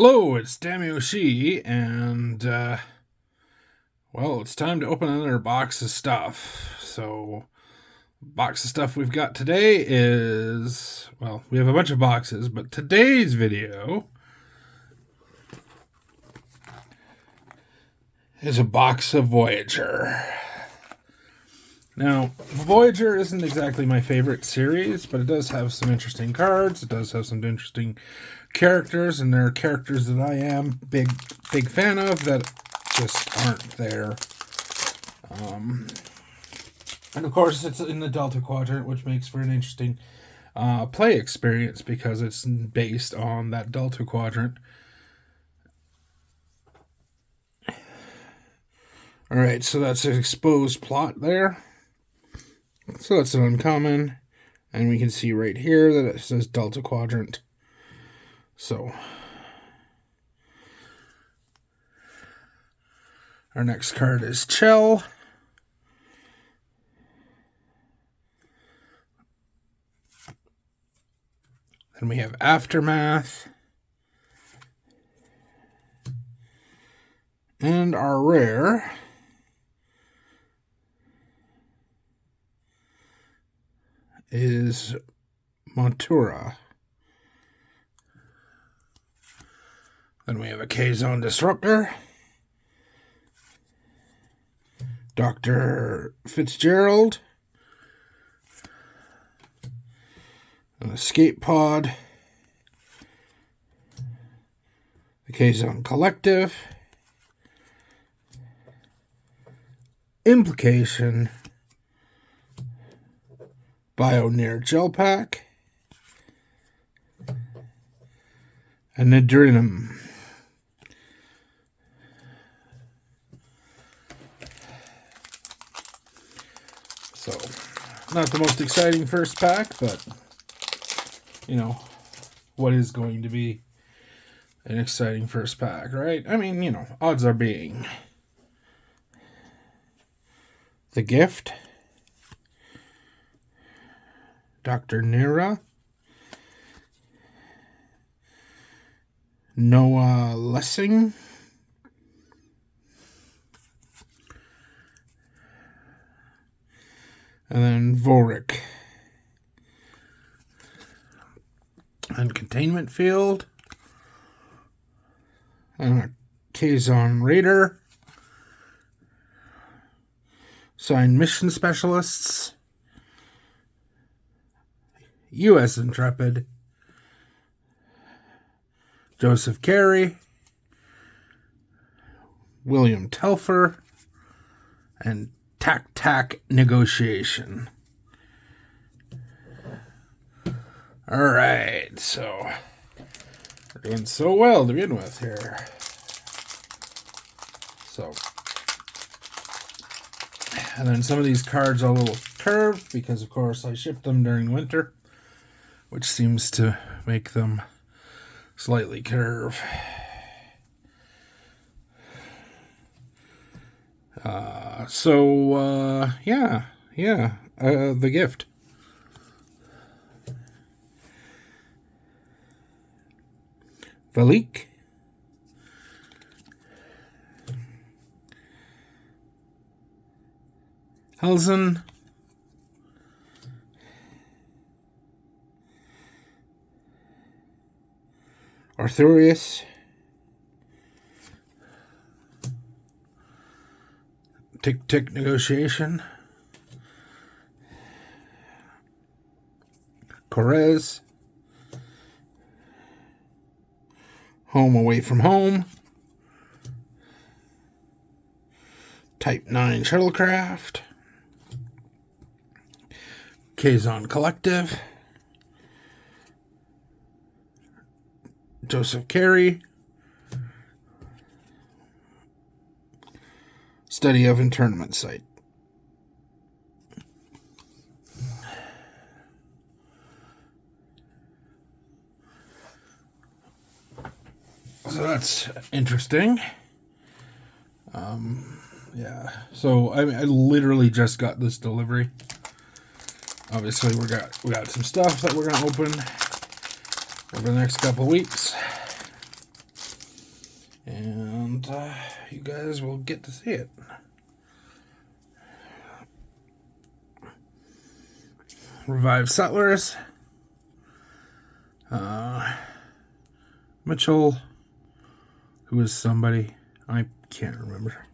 Hello, it's Damioshi, and, well, it's time to open another box of stuff. So, box of stuff we've got today is, well, we have a bunch of boxes, but today's video is a box of Voyager. Now, Voyager isn't exactly my favorite series, but it does have some interesting cards. It does have some interesting characters, and there are characters that I am big fan of that just aren't there. And of course, it's in the Delta Quadrant, which makes for an interesting play experience because it's based on that Delta Quadrant. Alright, so that's an exposed plot there. So that's an uncommon. And we can see right here that it says Delta Quadrant. So, our next card is Chell. Then we have Aftermath. And our rare is Montura. Then we have a K-Zone Disruptor, Dr. Fitzgerald, an Escape Pod, the K-Zone Collective, Implication, Bioneer Gel Pack, and Adrenum. So, not the most exciting first pack, but, you know, what is going to be an exciting first pack, right? I mean, you know, odds are being. The Gift, Dr. Nira, Noah Lessing, and then Vorik. And Containment Field. And a Kazon Raider. Signed Mission Specialists. U.S. Intrepid. Joseph Carey. William Telfer. And Tac Negotiation. Alright, so we're doing so well to begin with here. So, and then some of these cards are a little curved because, of course, I shipped them during winter, which seems to make them slightly curve. The Gift. Valik. Helzen. Arthurius. Tick Negotiation. Correz. Home Away from Home. Type 9 Shuttlecraft. Kazon Collective. Joseph Carey. Study of Internment Site. So that's interesting. Yeah. So I literally just got this delivery. Obviously, we got some stuff that we're gonna open over the next couple of weeks. And you guys will get to see it. Revived Settlers. Mitchell, who is somebody, I can't remember.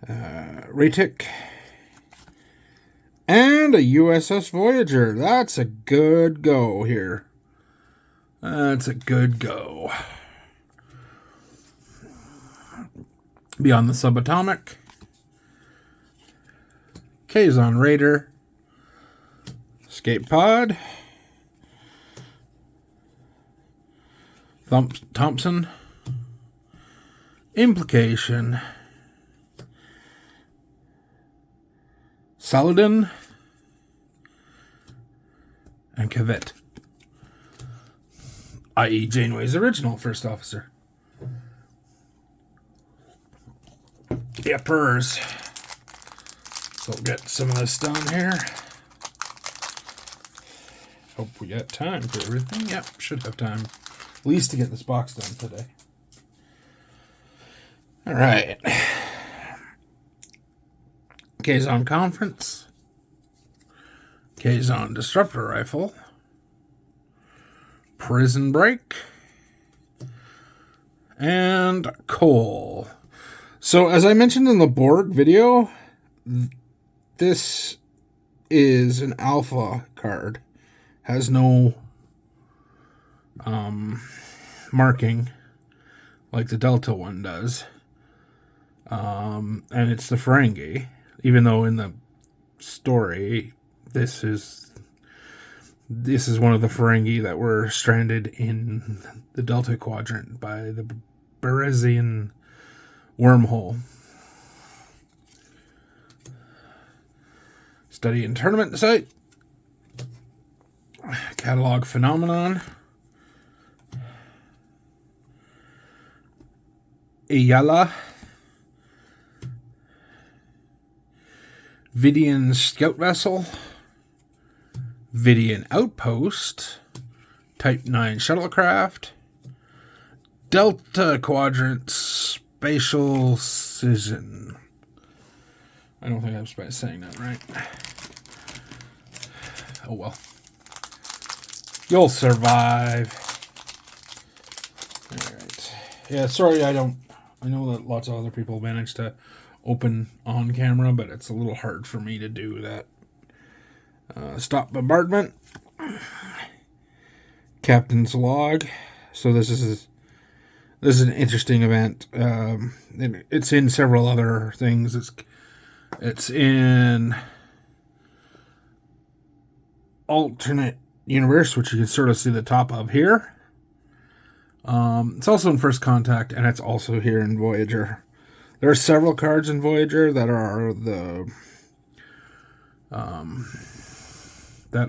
Raytic. And a USS Voyager. That's a good go here. That's a good go. Beyond the Subatomic. Kazon Raider. Escape Pod. Thompson. Implication. Saladin. And Cavet. I.e. Janeway's original first officer. Yippers. So we'll get some of this done here. Hope we got time for everything. Yep, should have time. At least to get this box done today. Alright. Kazon Conference. Kazon Disruptor Rifle. Prison Break. And Coal. So, as I mentioned in the Borg video, this is an alpha card. Has no marking like the Delta one does. And it's the Ferengi. Even though in the story, this is one of the Ferengi that were stranded in the Delta Quadrant by the Beresian wormhole. Study and tournament site. Catalog Phenomenon. Ayala. Vidian Scout Vessel. Vidian Outpost. Type 9 Shuttlecraft. Delta Quadrant Spatial Scission. I don't think I'm saying that right. Oh well. You'll survive. Alright. Yeah, sorry I know that lots of other people manage to open on camera, but it's a little hard for me to do that. Stop Bombardment. Captain's Log. So this is an interesting event. It's in several other things. It's in Alternate Universe, which you can sort of see the top of here. It's also in First Contact, and it's also here in Voyager. There are several cards in Voyager that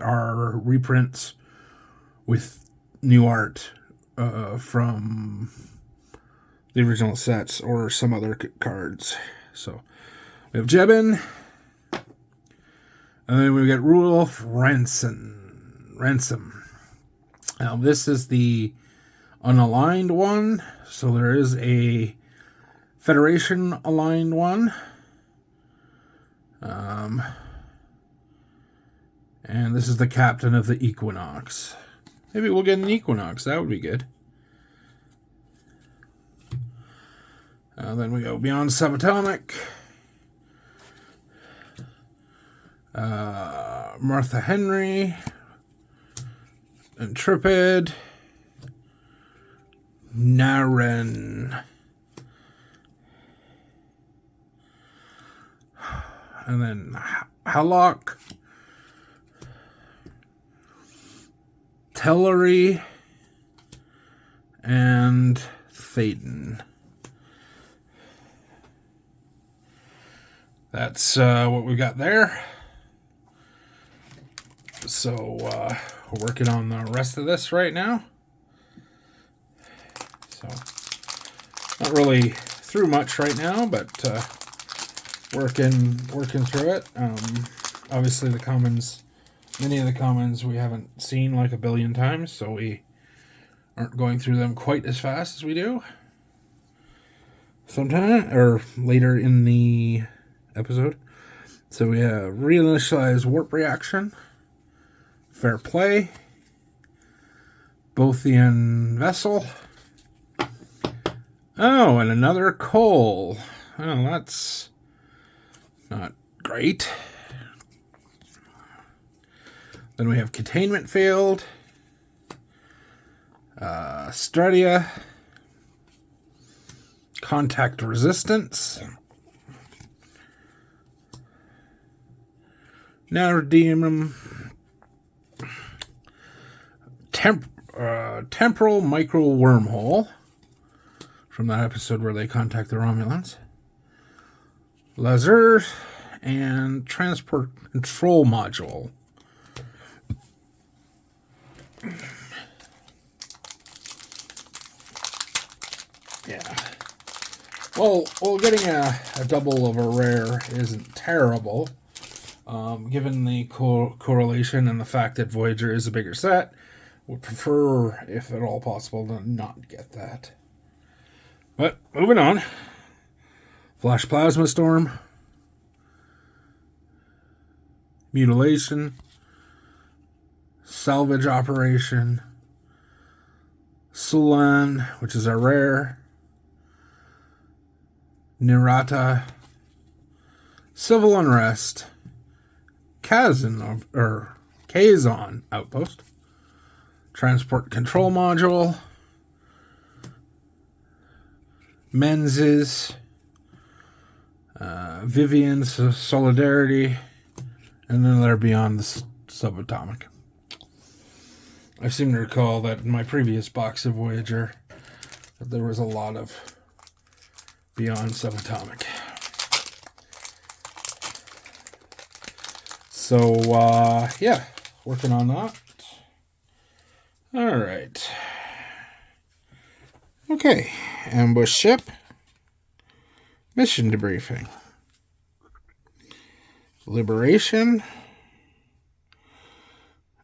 are reprints with new art from the original sets or some other cards. So we have Jebin, and then we get Rudolph Ransom. Now this is the unaligned one, so there is a Federation aligned one. And this is the captain of the Equinox. Maybe we'll get an Equinox. That would be good. Then we go Beyond Subatomic. Martha Henry. Intrepid. Naren. And then Hallock. Tellery. And Thaden. That's what we got there. So we're working on the rest of this right now. So not really through much right now, but working through it. Obviously the commons, many of the commons we haven't seen like a billion times, so we aren't going through them quite as fast as we do sometime or later in the episode. So we have reinitialize warp reaction, fair play, Bothian vessel. Oh, and another coal. Oh, that's not great. Then we have containment failed, Stratia, contact resistance, Neodymium, temporal micro wormhole from that episode where they contact the Romulans, laser, and transport control module. Yeah. Well, getting a double of a rare isn't terrible. Given the correlation and the fact that Voyager is a bigger set, would prefer, if at all possible, to not get that. But, moving on. Flash Plasma Storm. Mutilation. Salvage Operation. Sulan, which is a rare. Nirata. Civil Unrest. Kazan Outpost. Transport Control Module. Menzies. Vivian's Solidarity. And then they're beyond the subatomic. I seem to recall that in my previous box of Voyager, that there was a lot of beyond subatomic. So, yeah, working on that. All right. Okay, ambush ship. Mission debriefing. Liberation.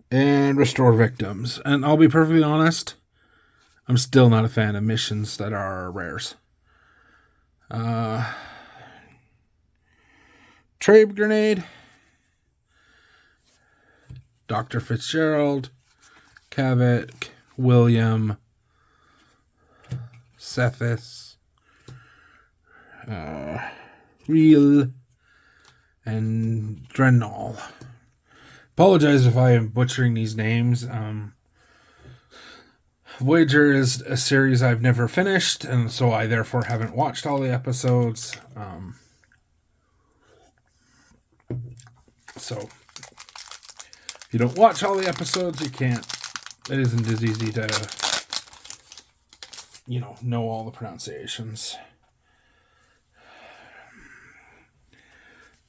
And restore victims. And I'll be perfectly honest, I'm still not a fan of missions that are rares. Trade Grenade. Dr. Fitzgerald. Cavett. William. Cephas. Real. And Drenal. Apologize if I am butchering these names. Voyager is a series I've never finished, and so I therefore haven't watched all the episodes. So, if you don't watch all the episodes, you can't. It isn't as easy to, know all the pronunciations.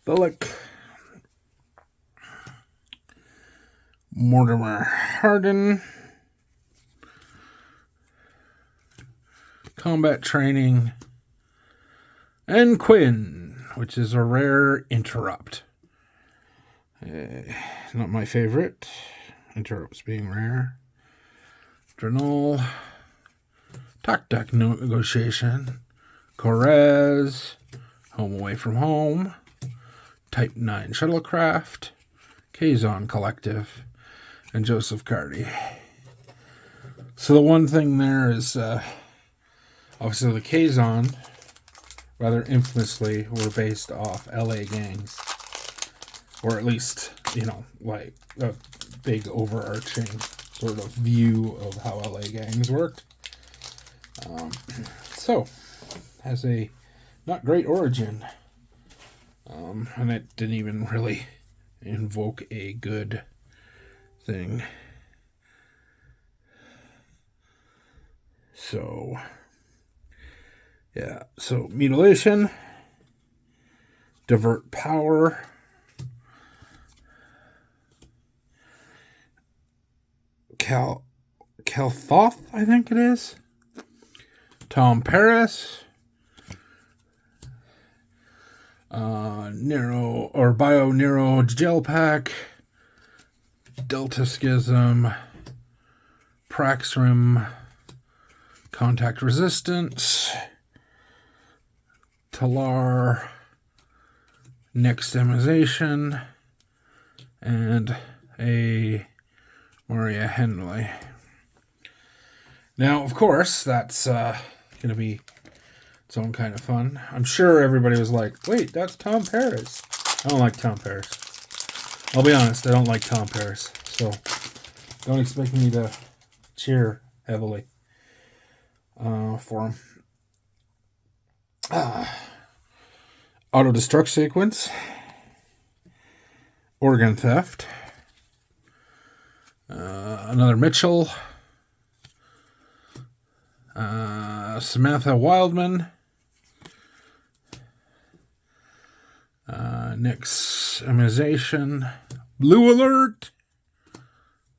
Thilic. Mortimer Hardin. Combat Training. And Quinn, which is a rare interrupt. Not my favorite. Interrupts being rare. Drenal. Tactic Negotiation. Corez. Home Away from Home. Type 9 Shuttlecraft. Kazon Collective. And Joseph Carty. So the one thing there is, obviously the Kazon, rather infamously, were based off LA gangs. Or at least, like a big overarching sort of view of how LA gangs worked. So, has a not great origin. And it didn't even really invoke a good thing. So, yeah. So, mutilation. Divert power. Calthoth, I think it is. Tom Paris. Bio Nero Gel Pack. Delta Schism. Praxrim. contact resistance, Talar, next immunization, and a Maria Henley. Now, of course, that's going to be its own kind of fun. I'm sure everybody was like, wait, that's Tom Paris. I don't like Tom Paris. I'll be honest, I don't like Tom Paris. So don't expect me to cheer heavily for him. Auto-destruct sequence. Organ theft. Another Mitchell. Samantha Wildman. Nick's immunization. Blue alert.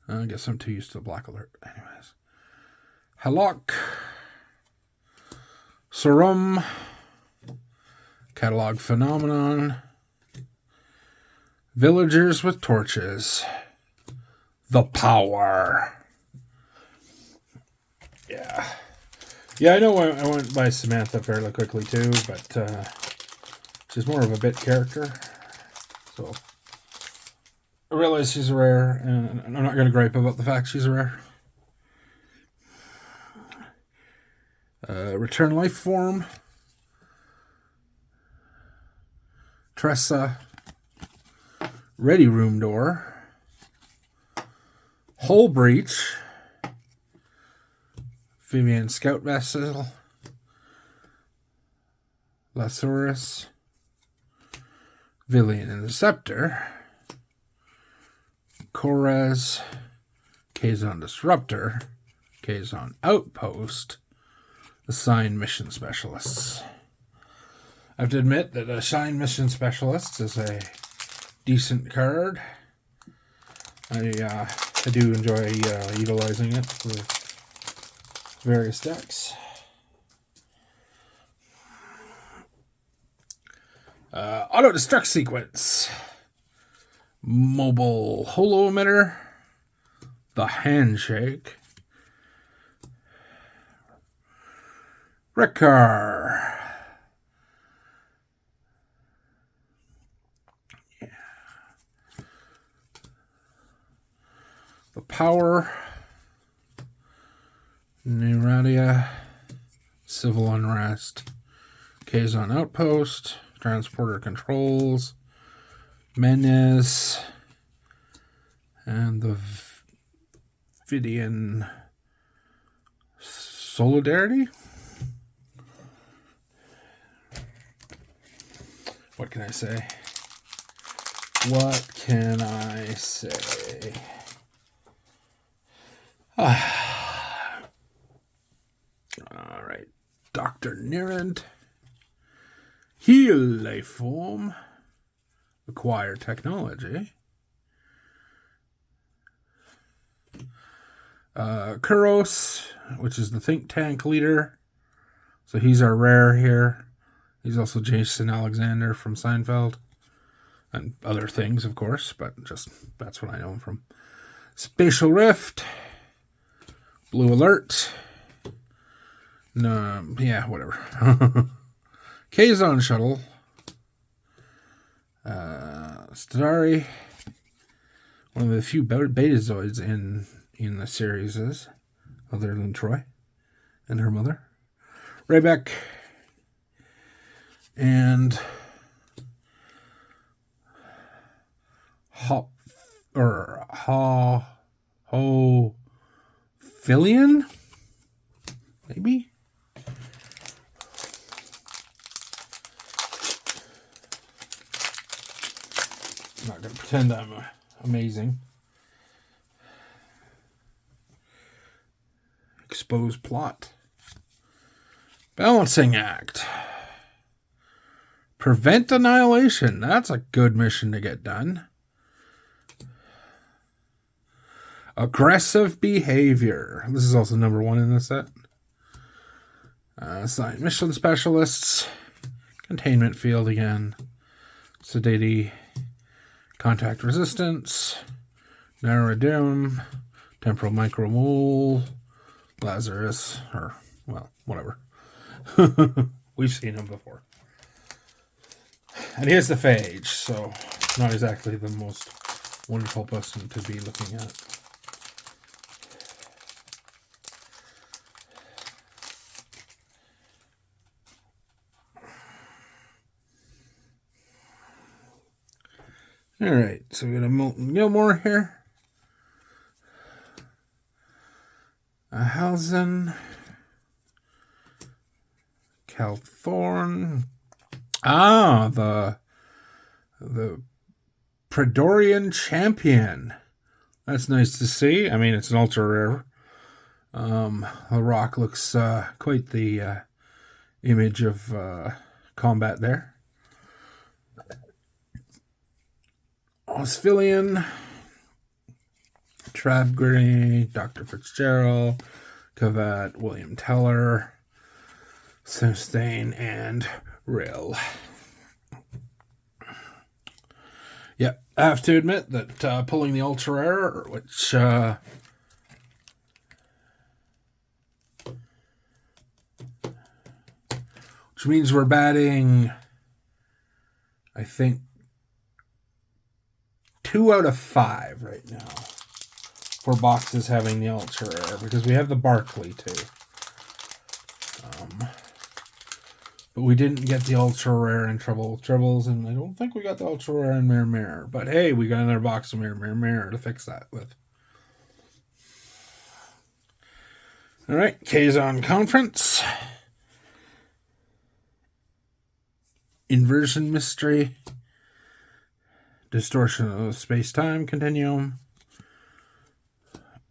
I guess I'm too used to black alert. Anyways. Halak. Serum. Catalog phenomenon. Villagers with torches. The power. Yeah, I know I went by Samantha fairly quickly too, but she's more of a bit character. So I realize she's rare, and I'm not going to gripe about the fact she's rare. Return life form. Tressa. Ready room door. Hull breach. Vivian scout vessel. Lasaurus. Villian interceptor. Korez. Kazon disruptor. Kazon outpost. Assigned mission specialists. I have to admit that assigned mission specialists is a decent card. I do enjoy utilizing it for various decks. Auto-destruct sequence. Mobile holo emitter. The handshake. Rekar. Yeah. The power. Neuradia. Civil unrest. Kazon outpost. Transporter controls. Menace. And the Vidian Solidarity? What can I say? What can I say? All right. Dr. Nirant. Heal life form. Acquire technology. Kuros, which is the think tank leader. So he's our rare here. He's also Jason Alexander from Seinfeld. And other things, of course, but just that's what I know him from. Spatial Rift. Blue Alert. No, yeah, whatever. Kazon Shuttle. Stadari. One of the few Betazoids in the series is, other than Troy and her mother. Raybeck. And Filian? Maybe? I'm not going to pretend I'm amazing. Expose plot. Balancing act. Prevent annihilation. That's a good mission to get done. Aggressive behavior. This is also number 1 in this set. Assigned mission specialists. Containment field again. Sedati. Contact resistance. Narrow dim. Temporal micromole. Lazarus. Or Well, whatever. We've seen him before. And he has the phage, so not exactly the most wonderful person to be looking at. All right, so we got a Molten Gilmore here. A Halzen. Calthorn. Ah, the Praetorian Champion. That's nice to see. I mean, it's an ultra rare. The rock looks quite the image of combat there. Osphilian, Trabgray, Dr. Fitzgerald, Kavat, William Teller, Sustain, and Rill. Yeah, I have to admit that pulling the ultra rare, which means we're batting, I think, 2 out of 5 right now for boxes having the ultra rare, because we have the Barkley too. But we didn't get the ultra rare in Trouble with Tribbles, and I don't think we got the ultra rare in Mirror. But hey, we got another box of Mirror to fix that with. All right, Kazon Conference. Inversion Mystery. Distortion of Space-Time Continuum.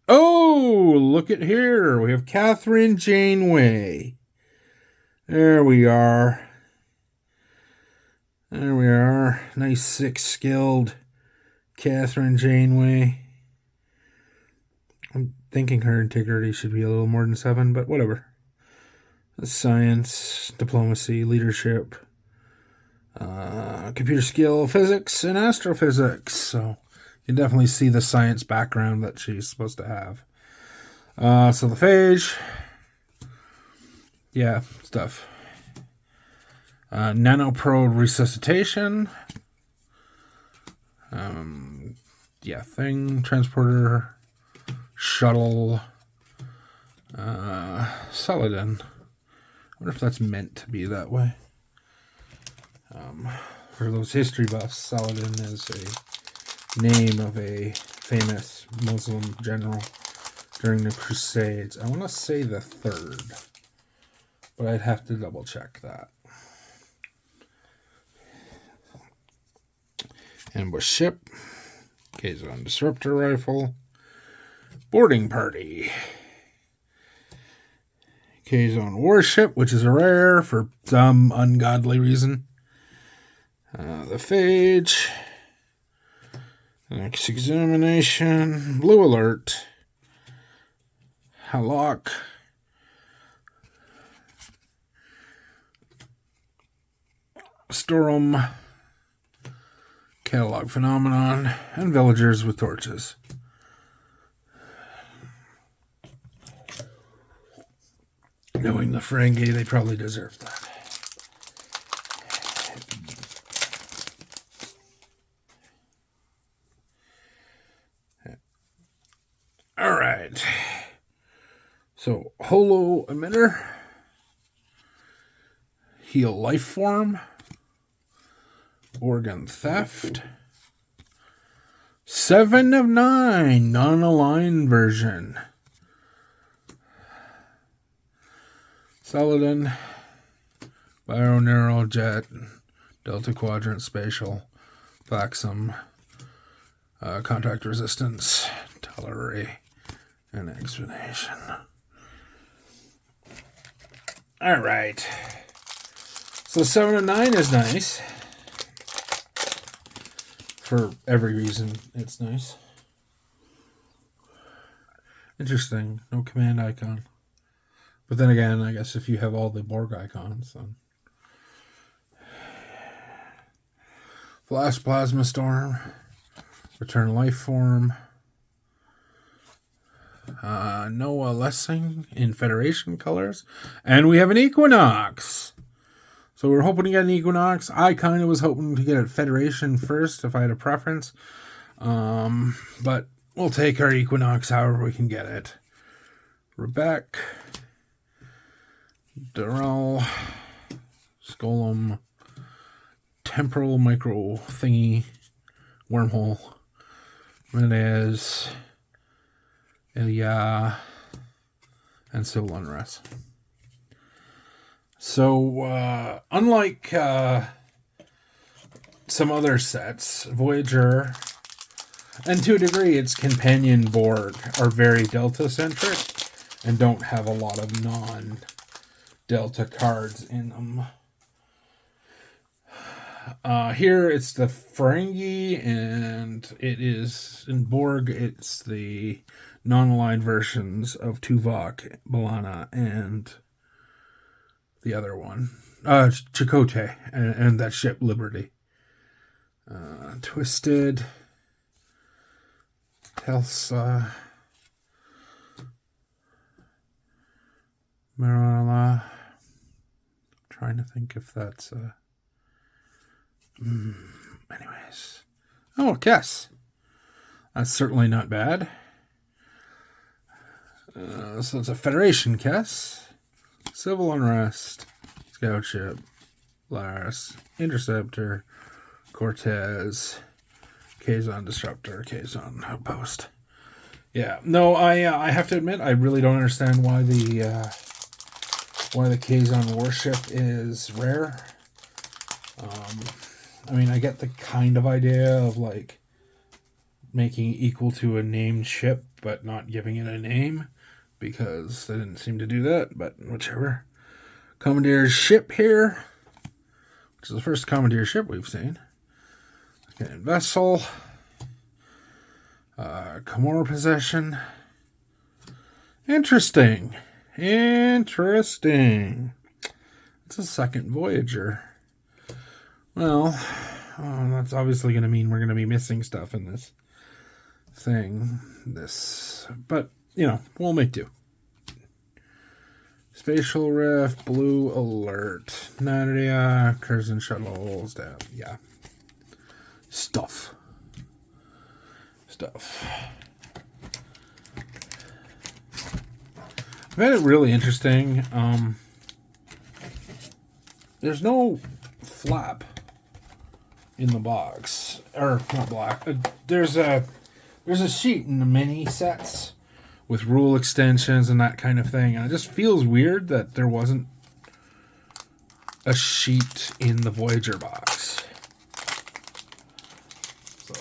Oh, look at here. We have Catherine Janeway. There we are. There we are. Nice 6 skilled Catherine Janeway. I'm thinking her integrity should be a little more than 7, but whatever. Science, diplomacy, leadership, computer skill, physics, and astrophysics. So you can definitely see the science background that she's supposed to have. So the phage. Yeah, stuff. Nanoprobe resuscitation. Thing, transporter, shuttle, Saladin. I wonder if that's meant to be that way. For those history buffs, Saladin is a name of a famous Muslim general during the Crusades. I want to say the 3rd, but I'd have to double check that. Ambush ship, Kazon disruptor rifle, boarding party, Kazon warship, which is a rare for some ungodly reason. The phage, next examination, blue alert, Halak, Storum, Catalog Phenomenon, and Villagers with Torches. Knowing the Ferengi, they probably deserve that. All right. So, Holo Emitter, Heal Life Form, Organ Theft, 7 of 9, non-aligned version. Saladin, Bioneural Jet, Delta Quadrant Spatial, Faxum, Contact Resistance, Tolerate, and Explanation. Alright. So 7 of 9 is nice. For every reason, it's nice. Interesting. No command icon. But then again, I guess if you have all the Borg icons, then... Flash Plasma Storm. Return Life Form. Noah Lessing in Federation colors. And we have an Equinox. So we're hoping to get an Equinox. I kind of was hoping to get a Federation first if I had a preference. But we'll take our Equinox however we can get it. Rebecca, Darrell, Skolum, Temporal Micro Thingy, Wormhole, Menez, Ilya, and Civil Unrest. So, unlike some other sets, Voyager, and to a degree its companion Borg, are very Delta-centric and don't have a lot of non-Delta cards in them. Here it's the Ferengi, and it is in Borg, it's the non-aligned versions of Tuvok, B'Elanna, and the other one, Chakotay, and that ship Liberty. Twisted, Telsa, Marala. Trying to think if that's anyways. Oh, Kess. That's certainly not bad. So it's a Federation Kess. Civil Unrest. Scout Ship. Laris. Interceptor. Cortez. Kazon Disruptor. Kazon Outpost. Yeah. No, I have to admit, I really don't understand why the Kazon warship is rare. I mean, I get the kind of idea of like making equal to a named ship, but not giving it a name, because they didn't seem to do that, but whichever. Commandier's ship here, which is the first Commandeer ship we've seen. Okay, vessel. Comor possession. Interesting. It's a second Voyager. Well, that's obviously going to mean we're going to be missing stuff in this thing. But, we'll make do. Spatial Rift, Blue Alert, Nadia, Curzon Shuttles, yeah. Stuff. I find it really interesting. There's no flap in the box, or not black. There's a sheet in the mini sets with rule extensions and that kind of thing, and it just feels weird that there wasn't a sheet in the Voyager box. So,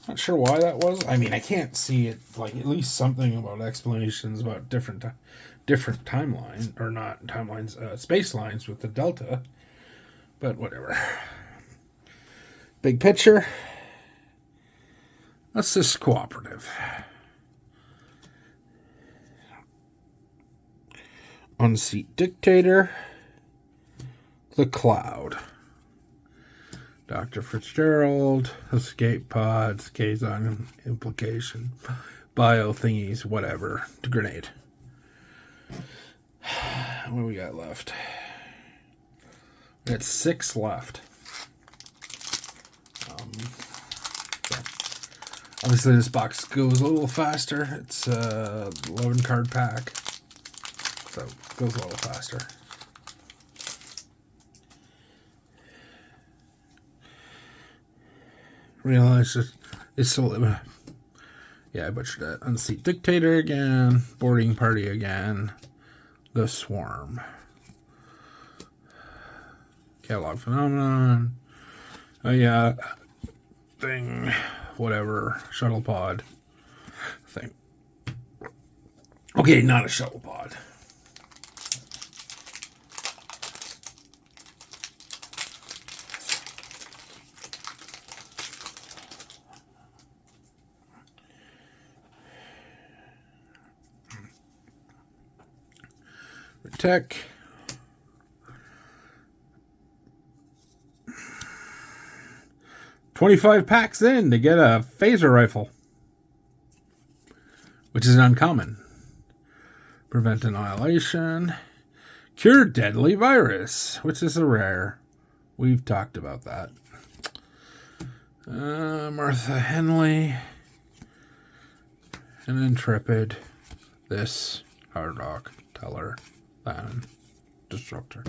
not sure why that was. I mean, I can't see it, like, at least something about explanations about different timeline, or not timelines, space lines with the Delta, but whatever. Big picture. Assist cooperative. Unseat dictator. The Cloud. Dr. Fitzgerald. Escape pods. Kazon implication. Bio thingies. Whatever. Grenade. What do we got left? We got 6 left. Obviously, this box goes a little faster. It's a 11 card pack, so it goes a little faster. Realize it's still. Yeah, I butchered that. Unseat Dictator again. Boarding Party again. The Swarm. Catalog Phenomenon. Oh, yeah. Thing. Whatever. Shuttle pod. Thing. Okay, not a shuttle pod. Tech. $25 packs in to get a phaser rifle. which is uncommon. Prevent annihilation. Cure deadly virus, which is a rare. We've talked about that. Martha Henley. An intrepid. This. Hard Rock. Teller. Bannon. Disruptor.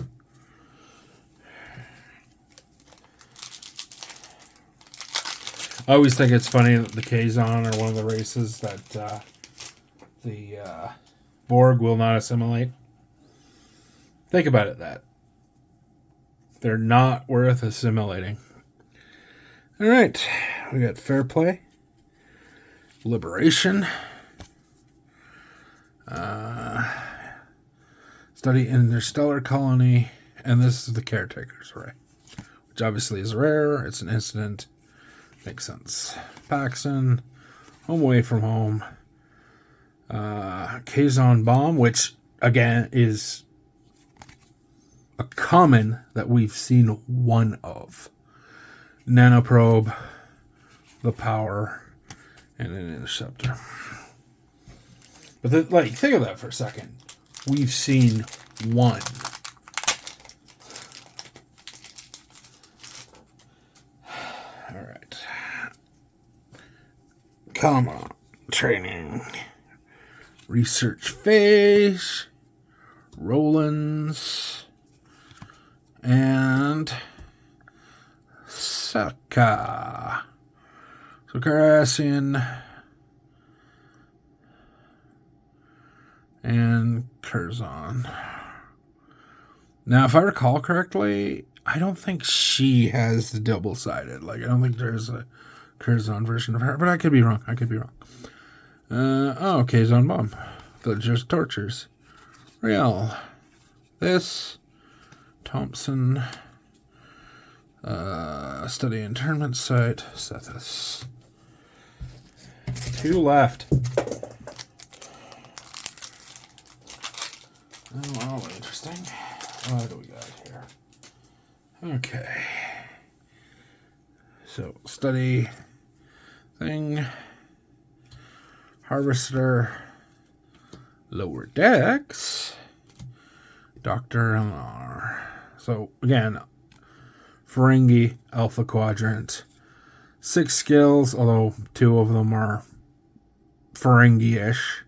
I always think it's funny that the Kazon are one of the races that the Borg will not assimilate. Think about it, that. They're not worth assimilating. Alright, we got Fair Play. Liberation. Study Interstellar Colony. And this is the Caretaker's Array, which obviously is rare. It's an incident. Makes sense. Paxson. Home Away from Home. Kazon Bomb, which, again, is a common that we've seen one of. Nanoprobe, the Power, and an Interceptor. But think of that for a second. We've seen one. All right. Come on. Training. Research Phase. Rollins. And Saka. So Cardassian and Curzon. Now, if I recall correctly, I don't think she has the double-sided. I don't think there's a Curzon version of her, but I could be wrong. Kazon Bomb. Villagers Tortures. Real. This. Thompson. Study Internment Site. Sethis. 2 left. Oh, interesting. What do we got here? Okay. So, study thing. Harvester. Lower Decks. Dr. Elnar. So, again, Ferengi, Alpha Quadrant. 6 skills, although 2 of them are Ferengi-ish,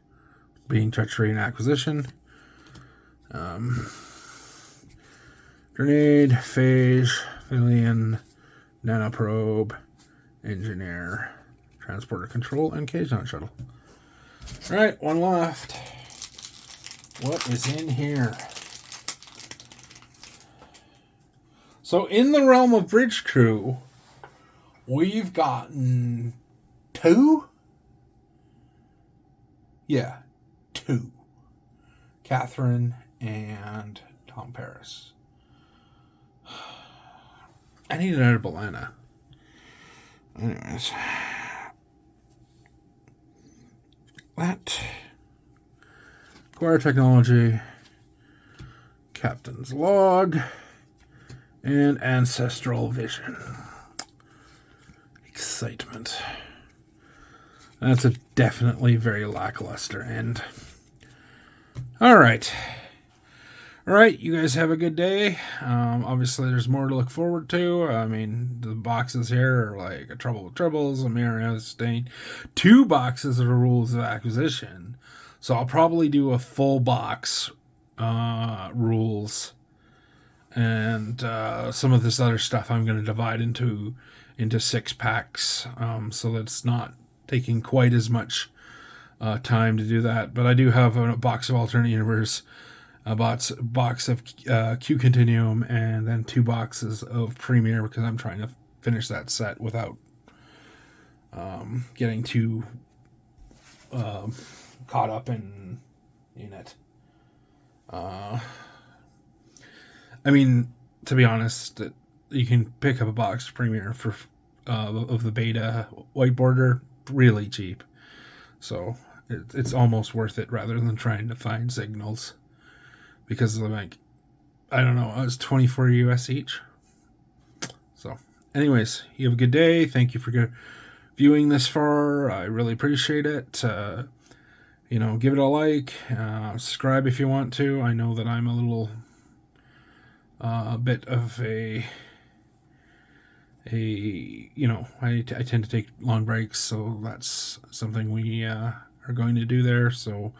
being Treachery and Acquisition. Grenade, Phage, Philian, Nanoprobe, Engineer, Transporter Control, and Kazon Shuttle. Alright, 1 left. What is in here? So, in the realm of Bridge Crew, we've gotten 2? Yeah, 2. Catherine and Tom Paris. I need another Balana. Anyways. That. Acquire Technology. Captain's Log. And Ancestral Vision. Excitement. That's a definitely very lackluster end. Alright. Alright, you guys have a good day. Obviously, there's more to look forward to. I mean, the boxes here are like A Trouble with Troubles, A Mirror Stain. 2 boxes of the Rules of Acquisition. So I'll probably do a full box rules. And some of this other stuff I'm going to divide into 6 packs, so that it's not taking quite as much time to do that. But I do have a box of Alternate Universe, a box of Q Continuum, and then 2 boxes of Premiere, because I'm trying to finish that set without getting too caught up in it. I mean, to be honest, you can pick up a box of Premiere for of the beta white border really cheap, so it's almost worth it rather than trying to find signals, because like, I don't know, it's $24 US each. So, anyways, you have a good day. Thank you for viewing this far. I really appreciate it. give it a like, subscribe if you want to. I know that I'm a bit of I tend to take long breaks, so that's something we are going to do there. So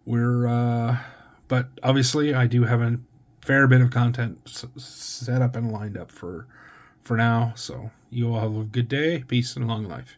but obviously I do have a fair bit of content set up and lined up for now. So you all have a good day. Peace and long life.